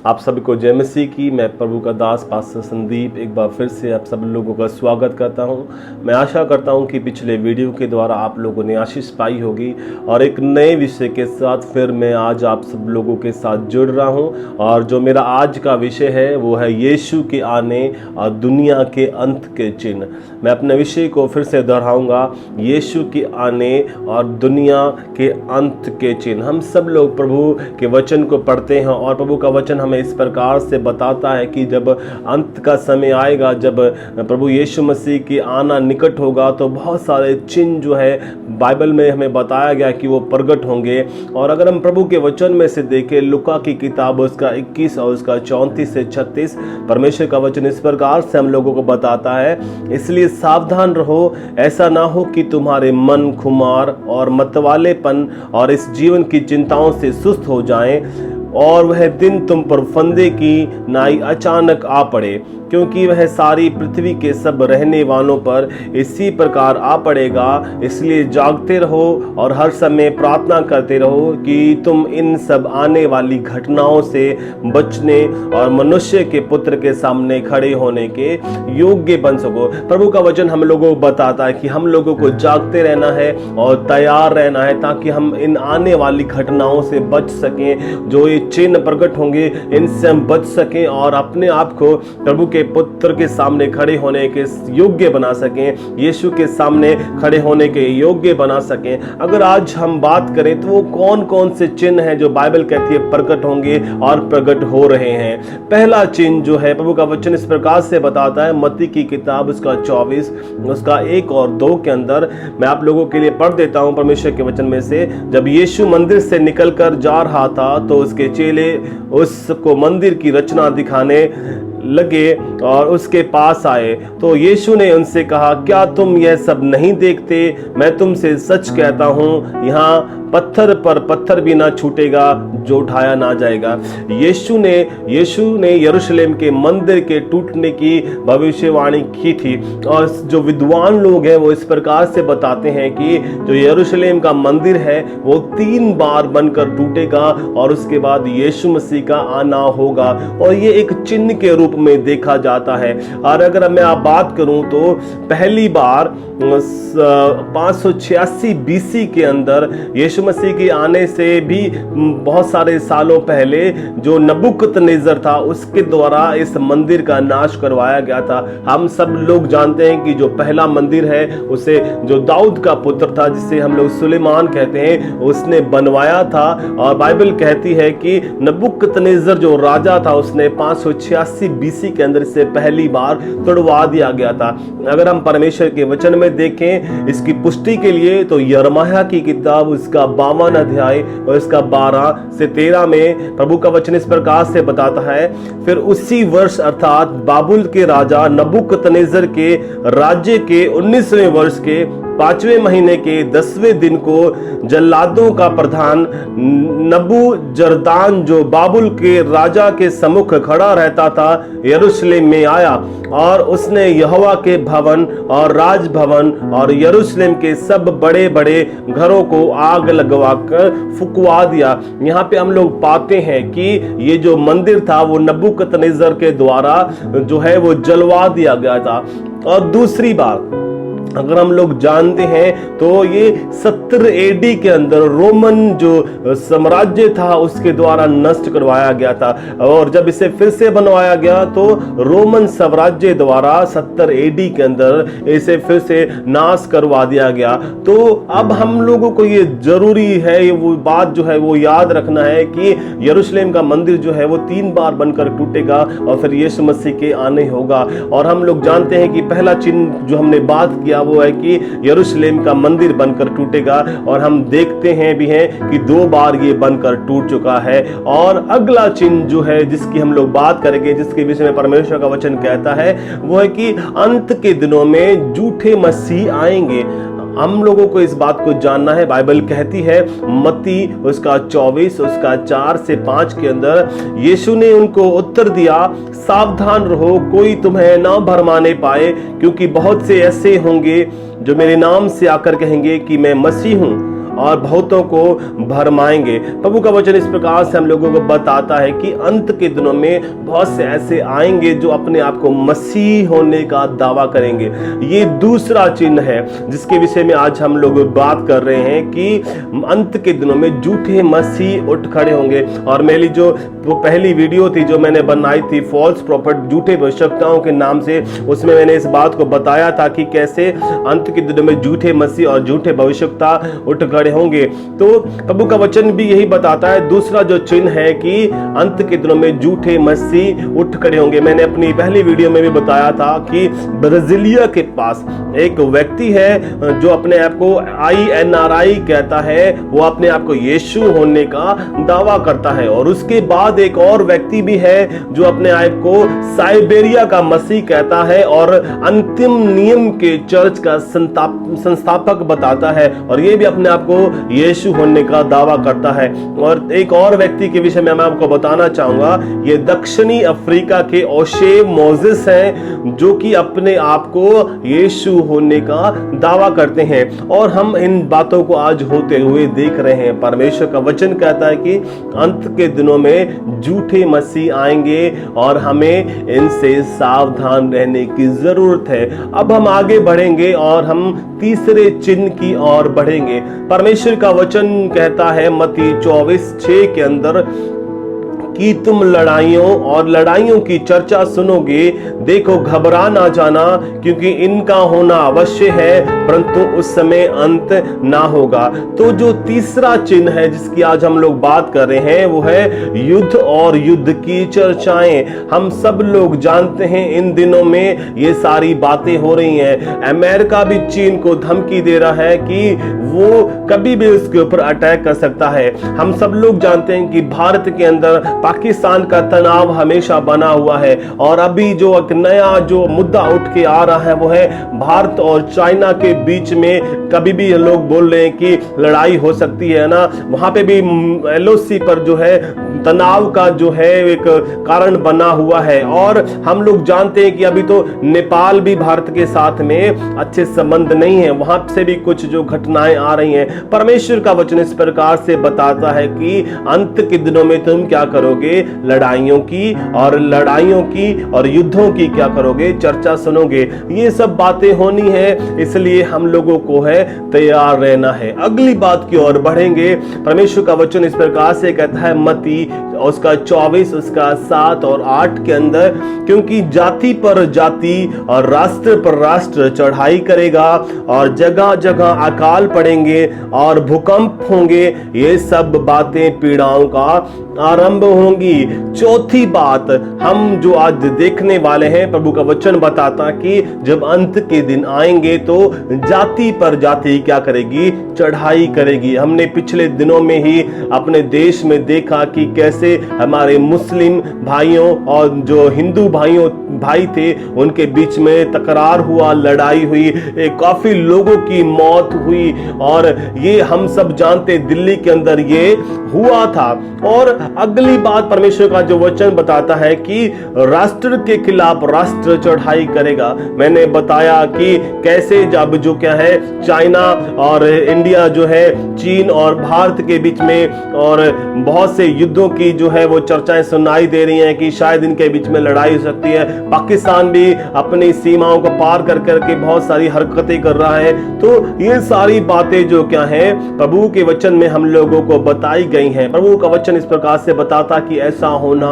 आप सभी को जय मसीह की। मैं प्रभु का दास पास्टर संदीप एक बार फिर से आप सब लोगों का स्वागत करता हूं। मैं आशा करता हूं कि पिछले वीडियो के द्वारा आप लोगों ने आशीष पाई होगी और एक नए विषय के साथ फिर मैं आज आप सब लोगों के साथ जुड़ रहा हूं। और जो मेरा आज का विषय है वो है यीशु के आने और दुनिया के अंत के चिन्ह। मैं अपने विषय को फिर से दोहराऊंगा, यीशु के आने और दुनिया के अंत के चिन्ह। हम सब लोग प्रभु के वचन को पढ़ते हैं और प्रभु का वचन हमें इस प्रकार से बताता है कि जब अंत का समय आएगा, जब प्रभु यीशु मसीह की आना निकट होगा, तो बहुत सारे चिन्ह जो है बाइबल में हमें बताया गया कि वो प्रकट होंगे। और अगर हम प्रभु के वचन में से देखें, लुका की किताब उसका 21 और उसका 34 से 36, परमेश्वर का वचन इस प्रकार से हम लोगों को बताता है, इसलिए सावधान रहो, ऐसा ना हो कि तुम्हारे मन खुमार और मतवालेपन और इस जीवन की चिंताओं से सुस्त हो जाएं और वह दिन तुम पर फंदे की नाई अचानक आ पड़े, क्योंकि वह सारी पृथ्वी के सब रहने वालों पर इसी प्रकार आ पड़ेगा। इसलिए जागते रहो और हर समय प्रार्थना करते रहो कि तुम इन सब आने वाली घटनाओं से बचने और मनुष्य के पुत्र के सामने खड़े होने के योग्य बन सको। प्रभु का वचन हम लोगों को बताता है कि हम लोगों को जागते रहना है और तैयार रहना है, ताकि हम इन आने वाली घटनाओं से बच सकें। जो ये चिन्ह प्रकट होंगे, इनसे हम बच सकें और अपने आप को प्रभु के पुत्र के सामने खड़े होने के योग्य बना सकें, यीशु के सामने खड़े होने के योग्य बना सकें। अगर आज हम बात करें तो वो कौन कौन से चिन्ह हैं जो बाइबल कहती है प्रकट होंगे और प्रकट हो रहे हैं। पहला चिन्ह जो है, प्रभु का वचन इस प्रकार से बताता है, मत्ती की किताब उसका 24 उसका 1 और 2 के अंदर मैं आप लोगों के लिए पढ़ देता हूं परमेश्वर के वचन में से। जब यीशु मंदिर से निकलकर जा रहा था तो उसके चेले उसको मंदिर की रचना दिखाने लगे और उसके पास आए। तो यीशु ने उनसे कहा, क्या तुम यह सब नहीं देखते? मैं तुमसे सच कहता हूं, यहाँ पत्थर पर पत्थर भी ना छूटेगा जो उठाया ना जाएगा। यीशु ने यरूशलेम के मंदिर के टूटने की भविष्यवाणी की थी। और जो विद्वान लोग हैं वो इस प्रकार से बताते हैं कि जो यरूशलेम का मंदिर है वो 3 बार बनकर टूटेगा और उसके बाद यीशु मसीह का आना होगा। और ये एक चिन्ह के रूप में देखा जाता है। और अगर मैं आप बात करूं तो पहली बार 586 BC के अंदर यीशु मसीह के आने से भी बहुत सारे सालों पहले जो नबूकदनेस्सर था उसके द्वारा इस मंदिर का नाश करवाया गया था। हम सब लोग जानते हैं कि जो पहला मंदिर है उसे जो दाऊद का पुत्र था, जिसे हम लोग सुलेमान कहते हैं, उसने बनवाया था। और बाइबल कहती है कि नबूकदनेस्सर जो राजा था उसने 586 BC के अंदर से पहली बार तोड़वा दिया गया था। अगर हम परमेश्वर के वचन में देखें इसकी पुष्टि के लिए तो यिर्मयाह की किताब उसका 52 अध्याय और इसका 12 से 13 में प्रभु का वचन इस प्रकार से बताता है, फिर उसी वर्ष अर्थात बाबुल के राजा नबूकदनेस्सर के राज्य के 19वें वर्ष के 5वें महीने के 10वें दिन को जल्लादों का प्रधान नबूजरदान जो बाबुल के राजा के सम्मुख खड़ा रहता था यरूशलेम में आया और उसने यहोवा के भवन और राजभवन और यरूशलेम के सब बड़े बड़े घरों को आग लगवाकर फुकवा दिया। यहाँ पे हम लोग पाते हैं कि ये जो मंदिर था वो नबूकदनेस्सर के द्वारा जो है वो जलवा दिया गया था। और दूसरी बात अगर हम लोग जानते हैं तो ये 70 AD के अंदर रोमन जो साम्राज्य था उसके द्वारा नष्ट करवाया गया था। और जब इसे फिर से बनवाया गया तो रोमन साम्राज्य द्वारा 70 AD के अंदर इसे फिर से नाश करवा दिया गया। तो अब हम लोगों को ये जरूरी है, ये वो बात जो है वो याद रखना है कि यरूशलेम का मंदिर जो है वो 3 बार बनकर टूटेगा और फिर यीशु मसीह के आने होगा। और हम लोग जानते हैं कि पहला चिन्ह जो हमने बात किया वो है कि यरूशलेम का मंदिर बनकर टूटेगा और हम देखते हैं भी हैं कि 2 बार ये बनकर टूट चुका है। और अगला चिन्ह जो है जिसकी हम लोग बात करेंगे, जिसके विषय में परमेश्वर का वचन कहता है, वो है कि अंत के दिनों में झूठे मसीह आएंगे। हम लोगों को इस बात को जानना है। बाइबल कहती है मत्ती उसका 24 उसका 4 से 5 के अंदर, यीशु ने उनको उत्तर दिया, सावधान रहो, कोई तुम्हें ना भरमाने पाए, क्योंकि बहुत से ऐसे होंगे जो मेरे नाम से आकर कहेंगे कि मैं मसीह हूं और बहुतों को भरमाएंगे। प्रभु का वचन इस प्रकार से हम लोगों को बताता है कि अंत के दिनों में बहुत से ऐसे आएंगे जो अपने आप को मसीह होने का दावा करेंगे। ये दूसरा चिन्ह है जिसके विषय में आज हम लोग बात कर रहे हैं कि अंत के दिनों में झूठे मसीह उठ खड़े होंगे। और मेरी जो पहली वीडियो थी जो मैंने बनाई थी फॉल्स प्रॉफिट, झूठे भविष्यवक्ताओं के नाम से, उसमें मैंने इस बात को बताया था कि कैसे अंत के दिनों में झूठे मसीह और झूठे भविष्यवक्ता उठ खड़े होंगे। तो प्रभु का वचन भी यही बताता है। दूसरा जो चिन्ह है कि अंत के दिनों में झूठे मसीह उठ खड़े होंगे। मैंने अपनी पहली वीडियो में भी बताया था कि ब्राजीलिया के पास एक व्यक्ति है जो अपने आप को INRI कहता है, वो अपने आप को यीशु होने का दावा करता है। और उसके बाद एक और व्यक्ति भी है जो अपने आप को साइबेरिया का मसीह कहता है और अंतिम नियम के चर्च का संस्थापक बताता है, और ये भी अपने आप को यीशु होने का दावा करता है। और एक और व्यक्ति के विषय में मैं आपको बताना चाहूंगा, ये दक्षिणी अफ्रीका के ओशे मोजेस हैं जो कि अपने आप को यीशु होने का दावा करते हैं। और हम इन बातों को आज होते हुए देख रहे हैं। परमेश्वर का वचन कहता है कि अंत के दिनों में झूठे मसीह आएंगे और हमें इनसे सावधान रहने की जरूरत है। अब हम आगे बढ़ेंगे और हम तीसरे चिन्ह की ओर बढ़ेंगे। परमेश्वर का वचन कहता है मत्ती 24:6 के अंदर कि तुम लड़ाइयों और लड़ाइयों की चर्चा सुनोगे, देखो घबरा ना जाना, क्योंकि इनका होना अवश्य है, परंतु उस समय अंत ना होगा। तो जो तीसरा चिन्ह है जिसकी आज हम लोग बात कर रहे हैं वो है युद्ध और युद्ध की चर्चाएं। हम सब लोग जानते हैं इन दिनों में ये सारी बातें हो रही हैं। अमेरिका भी चीन को धमकी दे रहा है कि वो कभी भी उसके ऊपर अटैक कर सकता है। हम सब लोग जानते हैं कि भारत के अंदर पाकिस्तान का तनाव हमेशा बना हुआ है। और अभी जो एक नया जो मुद्दा उठ के आ रहा है वो है भारत और चाइना के बीच में कभी भी लोग बोल रहे हैं कि लड़ाई हो सकती है ना। वहां पे भी LOC पर जो है तनाव का जो है एक कारण बना हुआ है। और हम लोग जानते हैं कि अभी तो नेपाल भी भारत के साथ में अच्छे संबंध नहीं है, वहां से भी कुछ जो घटनाएं आ रही हैं। परमेश्वर का वचन इस प्रकार से बताता है कि अंत के दिनों में तुम क्या करोगे, लड़ाइयों की और युद्धों की क्या करोगे, चर्चा सुनोगे। ये सब बातें होनी है, इसलिए हम लोगों को है तैयार रहना है। अगली बात की ओर बढ़ेंगे। परमेश्वर का वचन इस प्रकार से कहता है मत्ती उसका 24 उसका 7 और 8 के अंदर, क्योंकि जाति पर जाति और राष्ट्र पर राष्ट्र चढ़ाई करेगा और जगह जगह अकाल पड़ेंगे और भूकंप होंगे, ये सब बातें पीड़ाओं का आरंभ होंगी। चौथी बात हम जो आज देखने वाले हैं, प्रभु का वचन बताता कि जब अंत के दिन आएंगे तो जाति पर जाति क्या करेगी, चढ़ाई करेगी। हमने पिछले दिनों में ही अपने देश में देखा कि कैसे हमारे मुस्लिम भाइयों और जो हिंदू भाई थे उनके बीच में तकरार हुआ, लड़ाई हुई, काफी लोगों की मौत हुई। और ये हम सब जानते दिल्ली के अंदर ये हुआ था। और अगली बात परमेश्वर का जो वचन बताता है कि राष्ट्र के खिलाफ राष्ट्र चढ़ाई करेगा। मैंने बताया कि कैसे जब जो क्या है चाइना और इंडिया जो है चीन और भारत के बीच में और बहुत से युद्धों की जो है वो चर्चाएं सुनाई दे रही हैं कि शायद इनके बीच में लड़ाई हो सकती है। पाकिस्तान भी अपनी सीमाओं को पार कर करके बहुत सारी हरकतें कर रहा है। तो ये सारी बातें जो क्या है प्रभु के वचन में हम लोगों को बताई गई हैं। प्रभु का वचन इस प्रकार से बताता कि ऐसा होना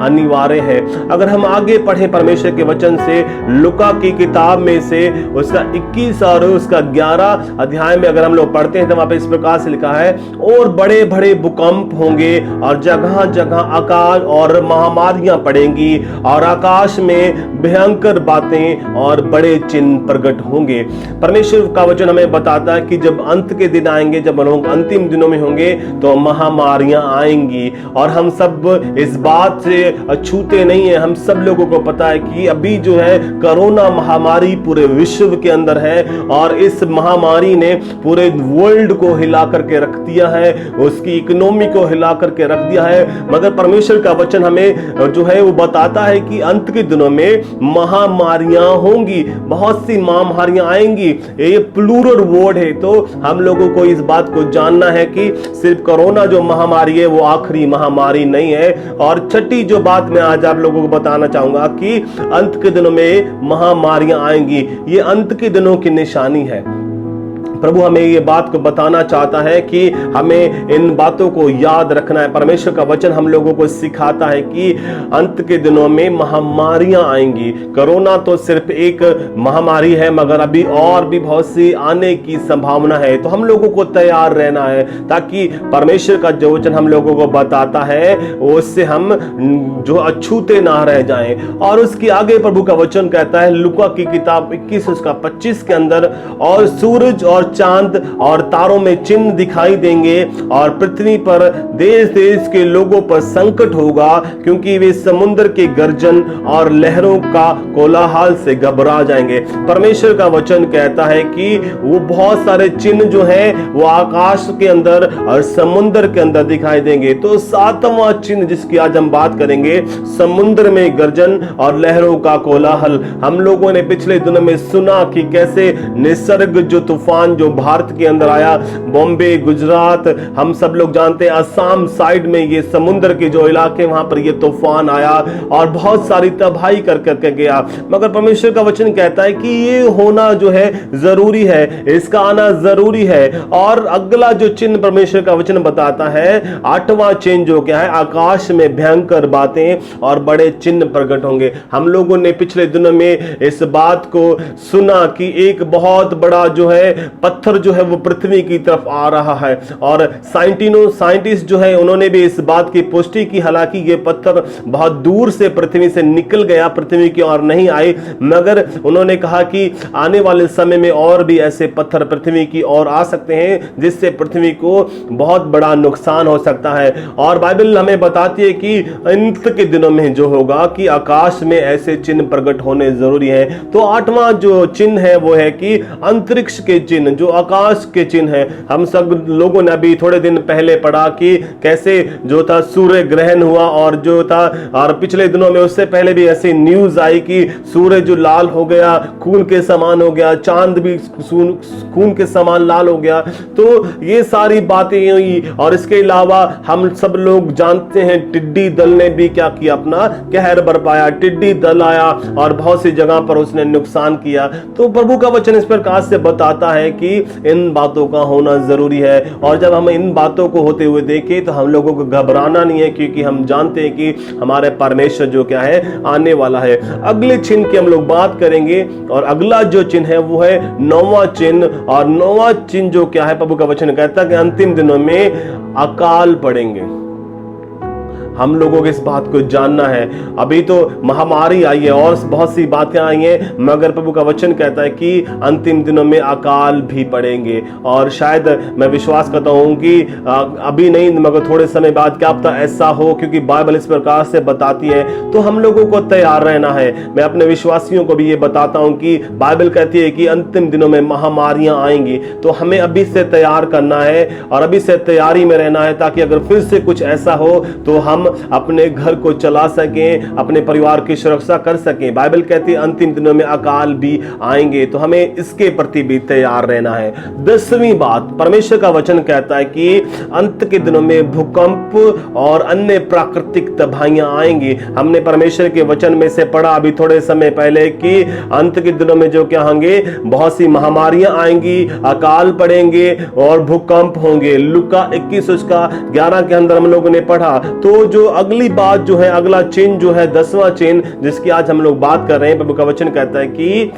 अनिवार्य है। अगर हम आगे पढ़े परमेश्वर के वचन से लुका की किताब में से उसका 21 और उसका 11 अध्याय में अगर हम लोग पढ़ते हैं तो वहां पे इस प्रकार से लिखा है, और बड़े बड़े भूकंप होंगे और जगह जगह अकाल और महामारियां पड़ेंगी और आकाश में भयंकर बातें और बड़े चिन्ह प्रकट होंगे। परमेश्वर का वचन हमें बताता है कि जब अंत के दिन आएंगे, जब लोग अंतिम दिनों में होंगे तो महामारियां आएंगी। और हम सब इस बात से अछूते नहीं है। हम सब लोगों को पता है कि अभी जो है कोरोना महामारी पूरे विश्व के अंदर है और इस महामारी ने पूरे वर्ल्ड को हिला करके रख दिया है, उसकी इकोनॉमी को हिला करके रख दिया है। मगर परमेश्वर का वचन हमें जो है वो बताता है कि अंत के दिनों में महामारियां होंगी, बहुत सी महामारियां आएंगी। ये प्लूरल वर्ड है, तो हम लोगों को इस बात को जानना है कि सिर्फ कोरोना जो महामारी है वो आखिरी महामारी नहीं है। और छठी जो बात मैं आज आप लोगों को बताना चाहूंगा कि अंत के दिनों में महामारियां आएंगी, ये अंत के दिनों की निशानी है। प्रभु हमें ये बात को बताना चाहता है कि हमें इन बातों को याद रखना है। परमेश्वर का वचन हम लोगों को सिखाता है कि अंत के दिनों में महामारियां आएंगी। कोरोना तो सिर्फ एक महामारी है, मगर अभी और भी बहुत सी आने की संभावना है। तो हम लोगों को तैयार रहना है, ताकि परमेश्वर का जो वचन हम लोगों को बताता है उससे हम जो अछूते ना रह जाएं। और उसके आगे प्रभु का वचन कहता है लूका की किताब 21:25 के अंदर, और सूरज और चांद और तारों में चिन्ह दिखाई देंगे, और पृथ्वी पर देश देश के लोगों पर संकट होगा, क्योंकि वे समुद्र के गर्जन और लहरों का कोलाहल से घबरा जाएंगे। परमेश्वर का वचन कहता है कि वो बहुत सारे चिन्ह जो हैं वो आकाश के अंदर और समुद्र के अंदर दिखाई देंगे। तो सातवां चिन्ह जिसकी आज हम बात करेंगे, समुद्र में गर्जन और लहरों का कोलाहल। हम लोगों ने पिछले दिनों में सुना कि कैसे निसर्ग जो तूफान जो भारत के अंदर आया, बॉम्बे, गुजरात, हम सब लोग जानते हैं असम साइड में ये समुद्र के जो इलाके वहां पर ये तूफान आया और बहुत सारी तबाही कर करके गया। मगर परमेश्वर का वचन कहता है कि ये होना जो है जरूरी है, इसका आना जरूरी है। और अगला जो चिन्ह परमेश्वर का वचन बताता है, 8वां चिन्ह जो क्या है, आकाश में भयंकर बातें और बड़े चिन्ह प्रकट होंगे। हम लोगों ने पिछले दिनों में इस बात को सुना कि एक बहुत बड़ा जो है पत्थर जो है वो पृथ्वी की तरफ आ रहा है, और साइंटिस्ट जो है उन्होंने भी इस बात की पुष्टि की, हालांकि ये पत्थर बहुत दूर से पृथ्वी से निकल गया, पृथ्वी की ओर नहीं आई, मगर उन्होंने कहा कि आने वाले समय में और भी ऐसे पत्थर पृथ्वी की ओर आ सकते हैं, जिससे पृथ्वी को बहुत बड़ा नुकसान हो सकता है। और बाइबल हमें बताती है कि अंत के दिनों में जो होगा कि आकाश में ऐसे चिन्ह प्रकट होने जरूरी है। तो 8वां जो चिन्ह है वो है कि अंतरिक्ष के चिन्ह, जो आकाश के चिन्ह है। हम सब लोगों ने अभी थोड़े दिन पहले पढ़ा कि कैसे जो था सूर्य ग्रहण हुआ, और जो था, और पिछले दिनों में उससे पहले भी ऐसी न्यूज आई कि सूर्य जो लाल हो गया, खून के समान हो गया, चांद भी खून के समान लाल हो गया। तो ये सारी बातें हुई। और इसके अलावा हम सब लोग जानते हैं टिड्डी दल ने भी क्या किया, अपना कहर बरपाया। टिड्डी दल आया और बहुत सी जगह पर उसने नुकसान किया। तो प्रभु का वचन इस प्रकार से बताता है कि इन बातों का होना जरूरी है। और जब हम इन बातों को होते हुए देखें तो हम लोगों को घबराना नहीं है, क्योंकि हम जानते हैं कि हमारे परमेश्वर जो क्या है आने वाला है। अगले चिन्ह की हम लोग बात करेंगे, और अगला जो चिन्ह है वो है 9वां चिन्ह। और 9वां चिन्ह जो क्या है, प्रभु का वचन कहता है कि अंतिम दिनों में अकाल पड़ेंगे। हम लोगों को इस बात को जानना है। अभी तो महामारी आई है और बहुत सी बातें आई हैं, मगर प्रभु का वचन कहता है कि अंतिम दिनों में अकाल भी पड़ेंगे। और शायद मैं विश्वास करता हूं कि अभी नहीं, मगर थोड़े समय बाद क्या पता ऐसा हो, क्योंकि बाइबल इस प्रकार से बताती है। तो हम लोगों को तैयार रहना है। मैं अपने विश्वासियों को भी ये बताता हूं कि बाइबल कहती है कि अंतिम दिनों में महामारियां आएंगी, तो हमें अभी से तैयार करना है और अभी से तैयारी में रहना है, ताकि अगर फिर से कुछ ऐसा हो तो हम अपने घर को चला सकें, अपने परिवार की सुरक्षा कर सकें। बाइबल कहती है अंतिम दिनों में अकाल भी आएंगे, तो हमें इसके प्रति भी तैयार रहना है। 10वीं बात, परमेश्वर का वचन कहता है कि अंत के दिनों में भूकंप और अन्य प्राकृतिक तबाहियां आएंगी। हमने परमेश्वर के वचन में से पढ़ा अभी थोड़े समय पहले कि अंत के दिनों में जो क्या होंगे, बहुत सी महामारियां आएंगी, अकाल पड़ेंगे और भूकंप होंगे। लूका 21:11 के अंदर हम लोगों ने पढ़ा। तो जो अगली बात जो है, अगला चिन्ह जो है 10वां चिन्ह जिसकी आज हम लोग बात कर रहे हैं, प्रभु का वचन कहता है कि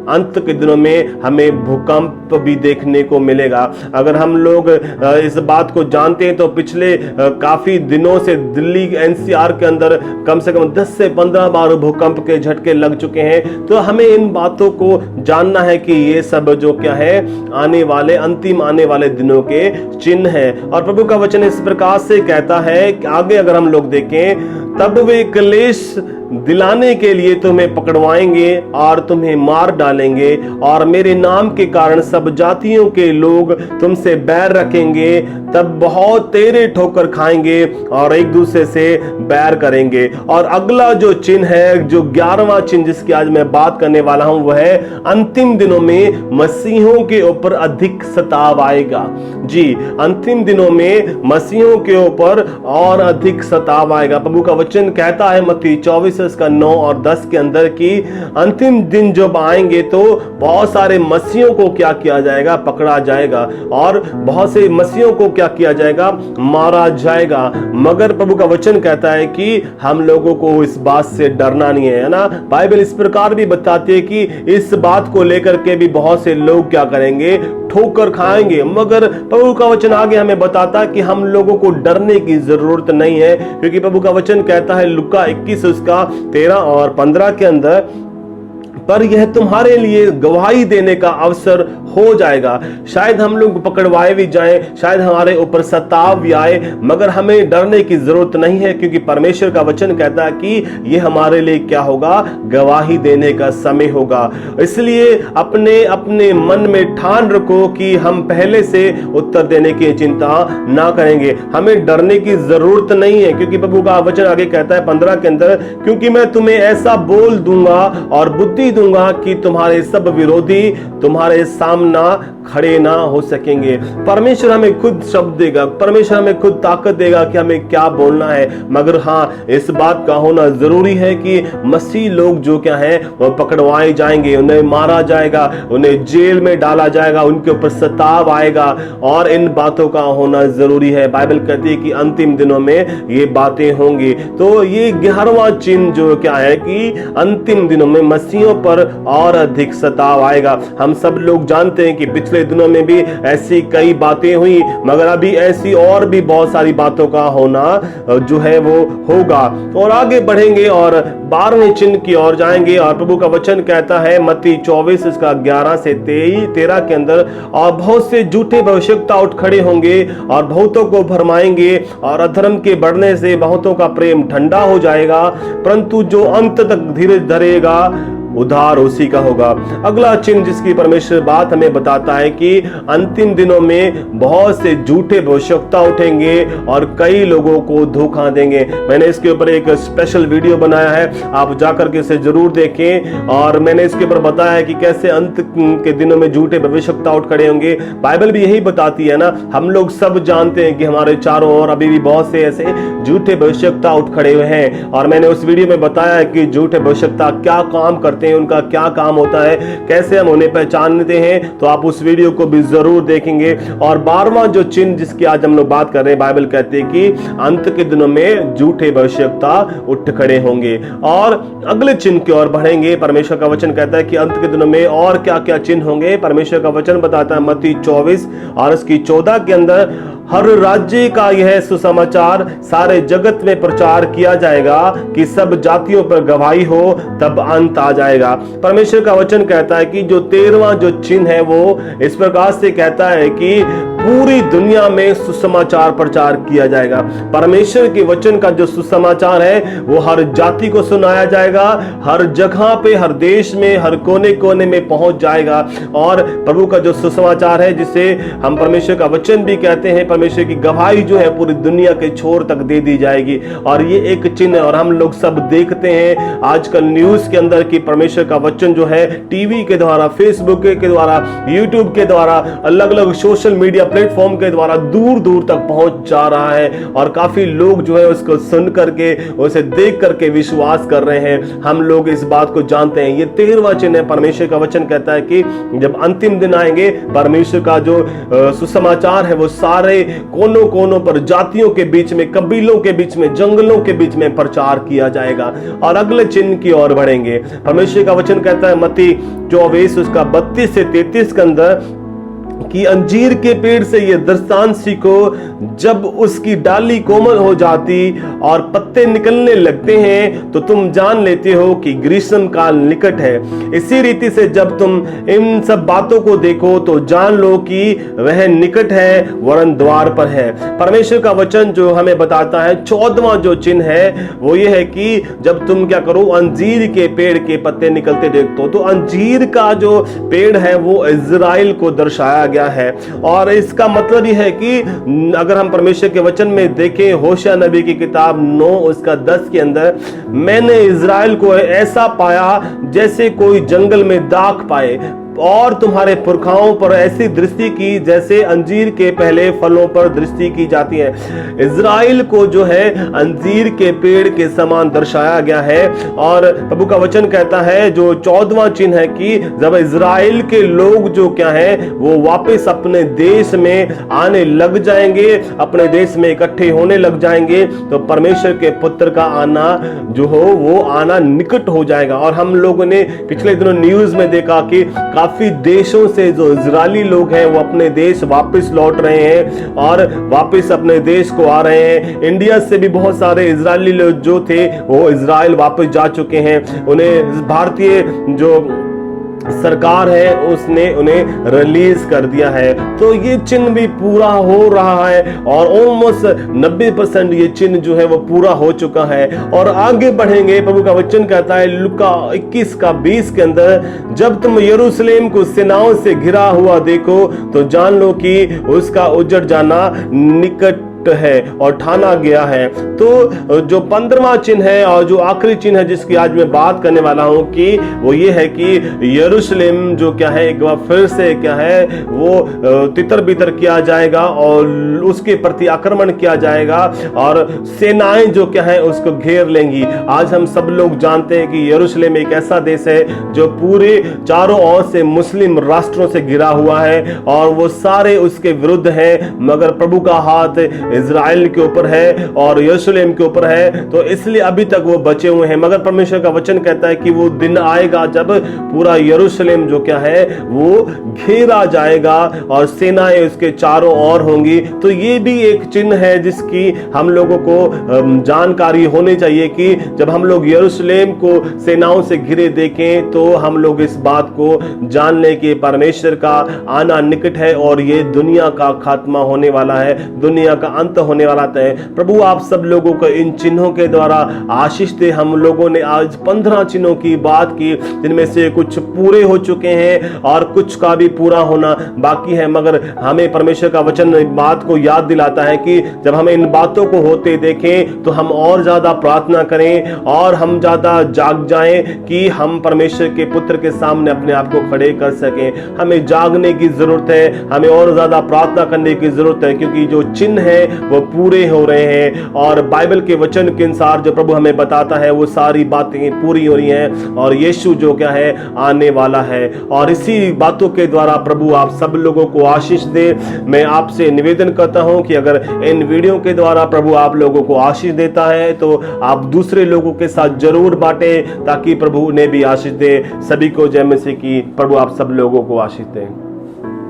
अंत के दिनों में हमें भूकंप भी देखने को मिलेगा। अगर हम लोग इस बात को जानते हैं तो पिछले काफी दिनों से दिल्ली एनसीआर के अंदर कम से कम 10 से 15 बार भूकंप के झटके लग चुके हैं। तो हमें इन बातों को जानना है कि ये सब जो क्या है आने वाले अंतिम आने वाले दिनों के चिन्ह है। और प्रभु का वचन इस प्रकार से कहता है कि आगे अगर हम लोग देखें, तब वे क्लेश दिलाने के लिए तुम्हें पकड़वाएंगे और तुम्हें मार डालेंगे डालेंगे और मेरे नाम के कारण सब जातियों के लोग तुमसे बैर रखेंगे, तब बहुत तेरे ठोकर खाएंगे और एक दूसरे से बैर करेंगे। और अगला जो चिन्ह है, जो 11वां चिन्ह जिसकी आज मैं बात करने वाला हूं, वह है अंतिम दिनों में मसीहों के ऊपर अधिक सताव आएगा। जी, अंतिम दिनों में मसीहों के ऊपर और अधिक सताव आएगा। प्रभु का वचन कहता है मत्ती 24 इसका 9 और 10 के अंदर कि अंतिम दिन जब आएंगे तो बहुत सारे मसीहों को क्या किया जाएगा, पकड़ा जाएगा, और बहुत से मसीहों को क्या किया जाएगा, मारा जाएगा। मगर प्रभु का वचन कहता है कि हम लोगों को इस बात से डरना नहीं है ना। बाइबल इस प्रकार भी बताती है कि इस बात को लेकर के भी बहुत से लोग क्या करेंगे, ठोकर खाएंगे। मगर प्रभु का वचन आगे हमें बताता है कि हम लोगों को डरने की जरूरत नहीं है, क्योंकि प्रभु का वचन कहता है लुका 21 उसका 13 और 15 के अंदर, पर यह तुम्हारे लिए गवाही देने का अवसर हो जाएगा। शायद हम लोग पकड़वाए भी जाएं, शायद हमारे ऊपर सताव भी आए, मगर हमें डरने की जरूरत नहीं है, क्योंकि परमेश्वर का वचन कहता है कि यह हमारे लिए क्या होगा, गवाही देने का समय होगा। इसलिए अपने अपने मन में ठान रखो कि हम पहले से उत्तर देने की चिंता ना करेंगे। हमें डरने की जरूरत नहीं है, क्योंकि प्रभु का वचन आगे कहता है 15 के अंदर, क्योंकि मैं तुम्हें ऐसा बोल दूंगा और बुद्धि दूंगा कि तुम्हारे सब विरोधी तुम्हारे सामना खड़े ना हो सकेंगे। परमेश्वर हमें खुद शब्द देगा, परमेश्वर हमें खुद ताकत देगा कि हमें क्या बोलना है। मगर हाँ, इस बात का होना जरूरी है कि मसीह लोग जो क्या है वो पकड़वाए जाएंगे, उन्हें मारा जाएगा, उन्हें जेल में डाला जाएगा, उनके ऊपर सताव आएगा, और इन बातों का होना जरूरी है। बाइबल कहती है कि अंतिम दिनों में ये बातें होंगी। तो ये 11वां चिन्ह जो क्या है कि अंतिम दिनों में मसीहों पर और अधिक सताव आएगा। हम सब लोग जानते हैं कि पिछले दिनों में भी ऐसी कई बातें हुई, मगर अभी ऐसी और भी बहुत सारी बातों का होना जो है वो होगा। और आगे बढ़ेंगे और 12वें चिन्ह की ओर जाएंगे, और प्रभु का वचन कहता है मत्ती 24 इसका 11 से 13 के अंदर, और बहुत से झूठे भविष्यवक्ता उठ खड़े होंगे और बहुतों को भरमाएंगे, और अधर्म के बढ़ने से बहुतों का प्रेम ठंडा हो जाएगा, परंतु जो अंत तक धीरज धरेगा उद्धार उसी का होगा। अगला चिन्ह जिसकी परमेश्वर बात हमें बताता है कि अंतिम दिनों में बहुत से झूठे भविष्यवक्ता उठेंगे और कई लोगों को धोखा देंगे। मैंने इसके ऊपर एक स्पेशल वीडियो बनाया है, आप जाकर के इसे जरूर देखें। और मैंने इसके ऊपर बताया है कि कैसे अंत के दिनों में झूठे भविष्यवक्ता उठ खड़े होंगे। बाइबल भी यही बताती है ना। हम लोग सब जानते हैं कि हमारे चारों ओर अभी भी बहुत से ऐसे झूठे भविष्यवक्ता उठ खड़े हुए हैं, और मैंने उस वीडियो में बताया है कि झूठे भविष्यवक्ता क्या काम करते हैं, उनका क्या काम होता है, कैसे हम उन्हें पहचानते हैं। तो आप उस वीडियो को भी जरूर देखेंगे। और 12वां जो चिन्ह जिसकी आज हम लोग बात कर रहे हैं, बाइबल कहती है कि अंत के दिनों में झूठे भविष्यवक्ता उठ खड़े होंगे। और अगले चिन्ह की ओर बढ़ेंगे। परमेश्वर का वचन कहता है कि अंत के दिनों में और क्या क्या चिन्ह होंगे। परमेश्वर का वचन बताता है मत्ती 24 और उसकी 14 के अंदर, हर राज्य का यह सुसमाचार सारे जगत में प्रचार किया जाएगा कि सब जातियों पर गवाही हो, तब अंत आ जाएगा। परमेश्वर का वचन कहता है कि जो 13वां जो चिन्ह है वो इस प्रकार से कहता है कि पूरी दुनिया में सुसमाचार प्रचार किया जाएगा। परमेश्वर के वचन का जो सुसमाचार है वो हर जाति को सुनाया जाएगा, हर जगह पे, हर देश में, हर कोने कोने में पहुंच जाएगा। और प्रभु का जो सुसमाचार है, जिसे हम परमेश्वर का वचन भी कहते हैं, परमेश्वर की गवाही जो है पूरी दुनिया के छोर तक दे दी जाएगी। और ये एक चिन्ह है। और हम लोग सब देखते हैं आजकल न्यूज के अंदर कि परमेश्वर का वचन जो है टीवी के द्वारा, फेसबुक के द्वारा, यूट्यूब के द्वारा, अलग अलग सोशल मीडिया प्लेटफॉर्म के द्वारा दूर दूर तक पहुंच जा रहा है। और काफी लोग जो है उसको सुन करके, उसे देख करके विश्वास कर रहे हैं। हम लोग इस बात को जानते हैं। ये 13वां चिन्ह है। परमेश्वर का वचन कहता है कि जब अंतिम दिन आएंगे, परमेश्वर का जो सुसमाचार है वो सारे कोनों कोनों पर, जातियों के बीच में, कबीलों के बीच में, जंगलों के बीच में प्रचार किया जाएगा। और अगले चिन्ह की ओर बढ़ेंगे। परमेश्वर का वचन कहता है मत्ती 24 उसका 32 से 33 के अंदर, कि अंजीर के पेड़ से ये दृष्टांत सीखो, जब उसकी डाली कोमल हो जाती और पत्ते निकलने लगते हैं तो तुम जान लेते हो कि ग्रीष्म काल निकट है। इसी रीति से जब तुम इन सब बातों को देखो तो जान लो कि वह निकट है, वरन द्वार पर है। परमेश्वर का वचन जो हमें बताता है, 14वां जो चिन्ह है वो ये है कि जब तुम क्या करो, अंजीर के पेड़ के पत्ते निकलते देखते हो। तो अंजीर का जो पेड़ है वो इजराइल को दर्शाया गया है। और इसका मतलब यह है कि अगर हम परमेश्वर के वचन में देखें, होशा नबी की किताब 9 उसका 10 के अंदर, मैंने इजराइल को ऐसा पाया जैसे कोई जंगल में दाख पाए, और तुम्हारे पुरखाओं पर ऐसी दृष्टि की जैसे अंजीर के पहले फलों पर दृष्टि की जाती है। इजराइल को जो है अंजीर के पेड़ के समान दर्शाया गया है। और प्रभु का वचन कहता है, जो 14वां चिन्ह है कि जब इजराइल के लोग जो क्या है वो वापस अपने देश में आने लग जाएंगे, अपने देश में इकट्ठे होने लग जाएंगे, तो परमेश्वर के पुत्र का आना जो हो वो आना निकट हो जाएगा। और हम लोगों ने पिछले दिनों न्यूज में देखा कि काफी देशों से जो इजरायली लोग हैं वो अपने देश वापस लौट रहे हैं और वापस अपने देश को आ रहे हैं। इंडिया से भी बहुत सारे इजरायली लोग जो थे वो इजराइल वापस जा चुके हैं। उन्हें भारतीय जो सरकार है उसने उन्हें रिलीज कर दिया है। तो ये चिन्ह भी पूरा हो रहा है और ऑलमोस्ट 90% ये चिन्ह जो है वो पूरा हो चुका है। और आगे बढ़ेंगे, प्रभु का वचन कहता है लूका 21 का 20 के अंदर, जब तुम यरूशलेम को सेनाओं से घिरा हुआ देखो तो जान लो कि उसका उजड़ जाना निकट है और ठाना गया है। तो जो 15वां चिन्ह है और जो आखिरी चिन्ह है जिसकी आज मैं बात करने वाला हूं कि वो ये है कि यरूशलेम जो क्या है एक बार फिर से क्या है वो तितर बितर किया जाएगा और उसके प्रति आक्रमण किया जाएगा और सेनाएं जो क्या है उसको घेर लेंगी। आज हम सब लोग जानते हैं कि यरूशलेम एक ऐसा देश है जो पूरे चारों ओर से मुस्लिम राष्ट्रों से घिरा हुआ है और वो सारे उसके विरुद्ध हैं, मगर प्रभु का हाथ इजराइल के ऊपर है और यरूशलेम के ऊपर है, तो इसलिए अभी तक वो बचे हुए हैं। मगर परमेश्वर का वचन कहता है कि वो दिन आएगा जब पूरा यरूशलेम जो क्या है वो घेरा जाएगा और सेनाएं उसके चारों ओर होंगी। तो ये भी एक चिन्ह है जिसकी हम लोगों को जानकारी होनी चाहिए कि जब हम लोग यरूशलेम को सेनाओं से घिरे देखें तो हम लोग इस बात को जान लें कि परमेश्वर का आना निकट है और ये दुनिया का खात्मा होने वाला है, दुनिया का अंत होने वाला है। प्रभु आप सब लोगों को इन चिन्हों के द्वारा आशीष दे। हम लोगों ने आज 15 चिन्हों की बात की, जिनमें से कुछ पूरे हो चुके हैं और कुछ का भी पूरा होना बाकी है। मगर हमें परमेश्वर का वचन बात को याद दिलाता है कि जब हम इन बातों को होते देखें तो हम और ज्यादा प्रार्थना करें और हम ज्यादा जाग जाएं कि हम परमेश्वर के पुत्र के सामने अपने आप को खड़े कर सकें। हमें जागने की जरूरत है, हमें और ज्यादा प्रार्थना करने की जरूरत है, क्योंकि जो चिन्ह है वो पूरे हो रहे हैं और बाइबल के वचन के अनुसार जो प्रभु हमें बताता है वो सारी बातें पूरी हो रही हैं और यीशु जो क्या है आने वाला है। और इसी बातों के द्वारा प्रभु आप सब लोगों को आशीष दे। मैं आपसे निवेदन करता हूं कि अगर इन वीडियो के द्वारा प्रभु आप लोगों को आशीष देता है तो आप दूसरे लोगों के साथ जरूर बांटें ताकि प्रभु उन्हें भी आशीष दे। सभी को जय मसीह की। प्रभु आप सब लोगों को आशीष दें।